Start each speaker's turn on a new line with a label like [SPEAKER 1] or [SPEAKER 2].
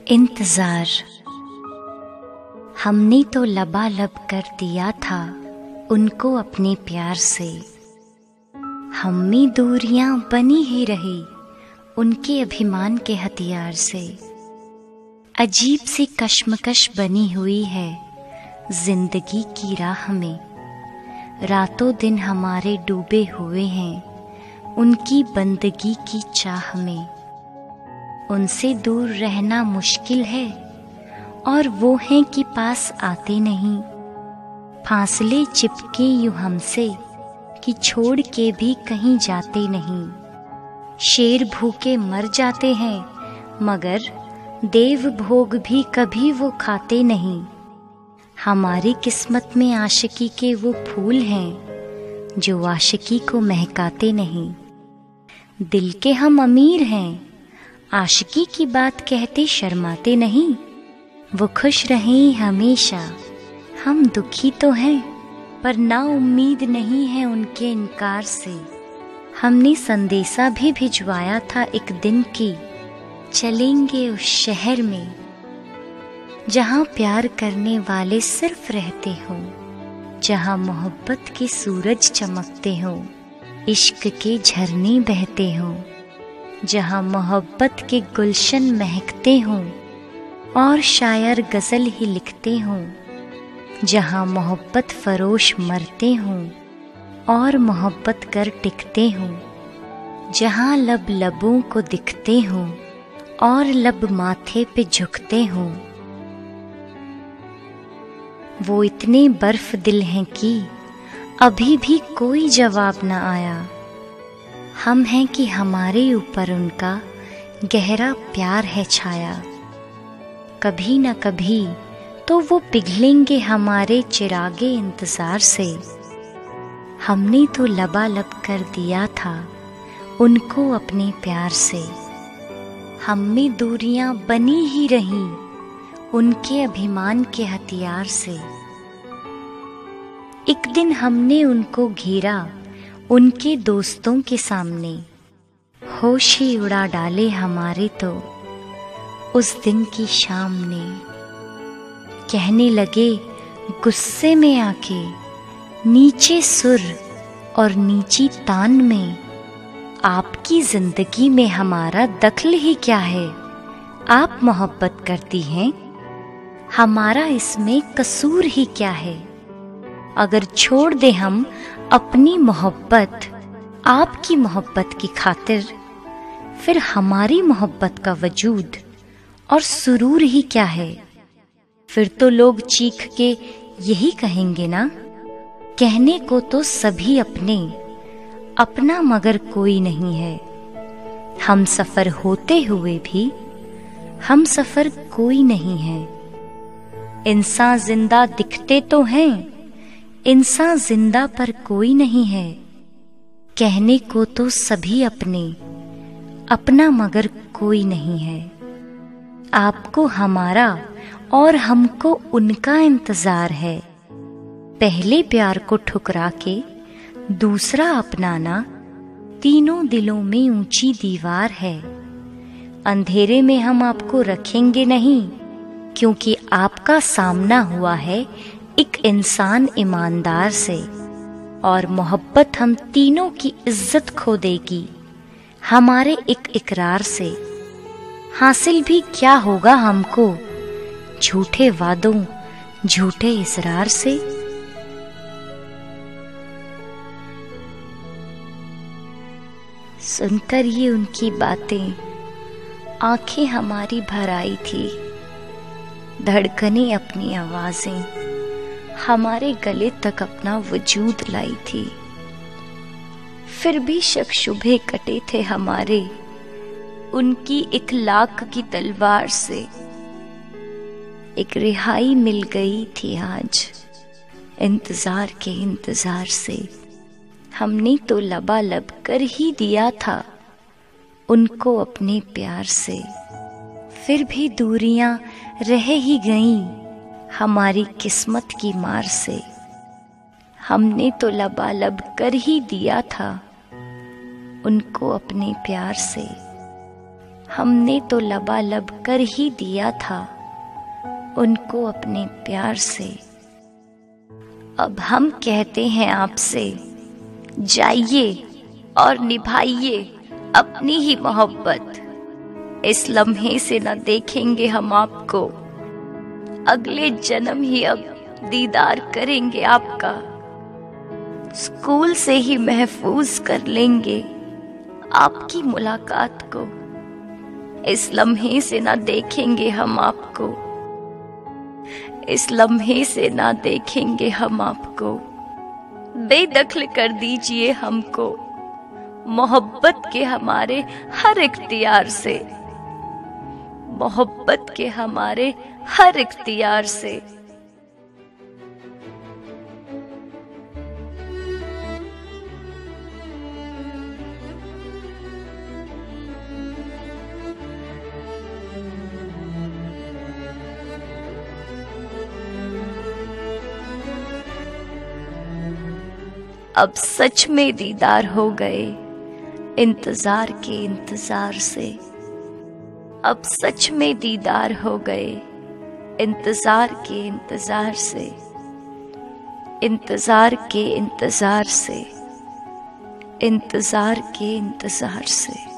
[SPEAKER 1] इंतजार। हमने तो लबालब कर दिया था उनको अपने प्यार से। हम में दूरियां बनी ही रही उनके अभिमान के हथियार से। अजीब सी कश्मकश बनी हुई है जिंदगी की राह में। रातों दिन हमारे डूबे हुए हैं उनकी बंदगी की चाह में। उनसे दूर रहना मुश्किल है और वो हैं कि पास आते नहीं। फासले चिपके यूं हमसे कि छोड़ के भी कहीं जाते नहीं। शेर भूखे मर जाते हैं मगर देव भोग भी कभी वो खाते नहीं। हमारी किस्मत में आशिकी के वो फूल हैं जो आशिकी को महकाते नहीं। दिल के हम अमीर हैं आशिकी की बात कहते शर्माते नहीं। वो खुश रहें हमेशा, हम दुखी तो हैं पर ना उम्मीद नहीं है उनके इनकार से। हमने संदेशा भी भिजवाया था एक दिन की, चलेंगे उस शहर में जहां प्यार करने वाले सिर्फ रहते हो, जहां मोहब्बत के सूरज चमकते हो, इश्क के झरने बहते हो, जहां मोहब्बत के गुलशन महकते हों और शायर गजल ही लिखते हों, जहां मोहब्बत फरोश मरते हों और मोहब्बत कर टिकते हों, जहां लब लबों को दिखते हों और लब माथे पे झुकते हों। वो इतने बर्फ दिल हैं कि अभी भी कोई जवाब न आया। हम हैं कि हमारे ऊपर उनका गहरा प्यार है छाया। कभी न कभी तो वो पिघलेंगे हमारे चिरागे इंतजार से। हमने तो लबालब कर दिया था उनको अपने प्यार से। हम में दूरियां बनी ही रहीं उनके अभिमान के हथियार से। एक दिन हमने उनको घेरा उनके दोस्तों के सामने। होश ही उड़ा डाले हमारे तो उस दिन की शाम ने। कहने लगे गुस्से में आके, नीचे सुर और नीची तान में, आपकी जिंदगी में हमारा दखल ही क्या है। आप मोहब्बत करती हैं, हमारा इसमें कसूर ही क्या है। अगर छोड़ दे हम अपनी मोहब्बत आपकी मोहब्बत की खातिर, फिर हमारी मोहब्बत का वजूद और सुरूर ही क्या है। फिर तो लोग चीख के यही कहेंगे ना, कहने को तो सभी अपने, अपना मगर कोई नहीं है। हम सफर होते हुए भी हम सफर कोई नहीं है। इंसान जिंदा दिखते तो हैं, इंसान जिंदा पर कोई नहीं है। कहने को तो सभी अपने, अपना मगर कोई नहीं है। आपको हमारा और हमको उनका इंतजार है। पहले प्यार को ठुकरा के दूसरा अपनाना तीनों दिलों में ऊंची दीवार है। अंधेरे में हम आपको रखेंगे नहीं, क्योंकि आपका सामना हुआ है एक इंसान ईमानदार से। और मोहब्बत हम तीनों की इज्जत खो देगी हमारे एक इकरार से। हासिल भी क्या होगा हमको झूठे वादों झूठे इसरार से। सुनकर ये उनकी बातें आंखें हमारी भर आई थी। धड़कने अपनी आवाजें हमारे गले तक अपना वजूद लाई थी। फिर भी शक शुबे कटे थे हमारे उनकी इखलाक की तलवार से। एक रिहाई मिल गई थी आज इंतजार के इंतजार से। हमने तो लबालब कर ही दिया था उनको अपने प्यार से। फिर भी दूरियां रह ही गईं हमारी किस्मत की मार से। हमने तो लबालब कर ही दिया था उनको अपने प्यार से। हमने तो लबालब कर ही दिया था उनको अपने प्यार से। अब हम कहते हैं आपसे, जाइए और निभाइए अपनी ही मोहब्बत। इस लम्हे से न देखेंगे हम आपको, अगले जन्म ही अब दीदार करेंगे आपका। स्कूल से ही महफूज कर लेंगे आपकी मुलाकात को। इस लम्हे से ना देखेंगे हम आपको, इस लम्हे से ना देखेंगे हम आपको। बेदखल कर दीजिए हमको मोहब्बत के हमारे हर इख्तियार से, मोहब्बत के हमारे हर इख्तियार से। अब सच में दीदार हो गए इंतजार के इंतजार से। अब सच में दीदार हो गए इंतजार के इंतजार से, इंतजार के इंतजार से, इंतजार के इंतजार से।